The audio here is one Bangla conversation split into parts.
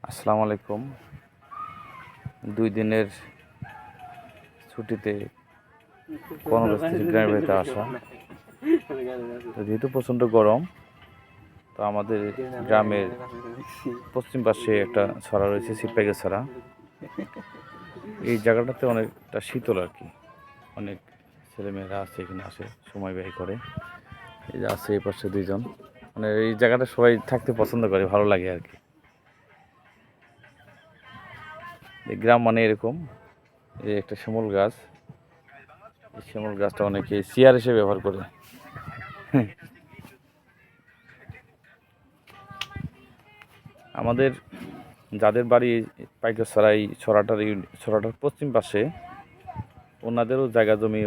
আসসালামু আলাইকুম। 2 দিনের ছুটিতে কর্মব্যস্ত থেকে গ্রামের বাড়িতে আসা। তো যেহেতু প্রচণ্ড গরম, তো আমাদের গ্রামের পশ্চিম পাশে একটা ছড়া রয়েছে, সিপাইগা ছড়া। এই জায়গাটাতে অনেকটা শীতল আর কি। অনেক ছেলেমেয়েরা আছে, এখানে আসে, সময় ব্যয় করে। এই যে আছে এই পাশে 2 জন, মানে এই জায়গাটা সবাই থাকতে পছন্দ করে, ভালো লাগে আর কি। গ্রাম মানে এরকম। এই একটা শিমুল গাছ, এই শিমুল গাছটা অনেকে চেয়ার হিসেবে ব্যবহার করে। আমাদের যাদের বাড়ি পাইকছড়াই ছড়াটার পশ্চিম পাশে, ওনাদেরও জায়গা জমি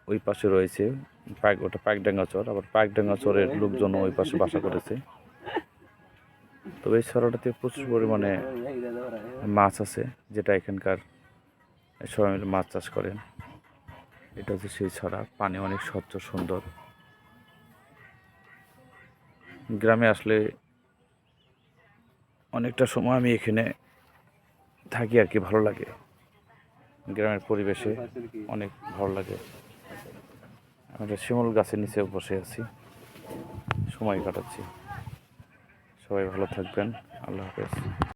ওই পাশে রয়েছে। ওটা পাইকডাঙ্গা চর, আবার পাইকডাঙ্গা চরের লোকজনও ওই পাশে বাসা করেছে। তবে এই ছড়াটাতে প্রচুর পরিমাণে মাছ আছে, যেটা এখানকার সবাই মিলে মাছ চাষ করেন। এটা হচ্ছে সেই ছড়া, পানি অনেক স্বচ্ছ সুন্দর। গ্রামে আসলে অনেকটা সময় আমি এখানে থাকি আর কি, ভালো লাগে। গ্রামের পরিবেশে অনেক ভালো লাগে। আমরা শিমুল গাছের নিচে বসে আছি, সময় কাটাচ্ছি। সবাই ভালো থাকবেন। আল্লাহ হাফেজ।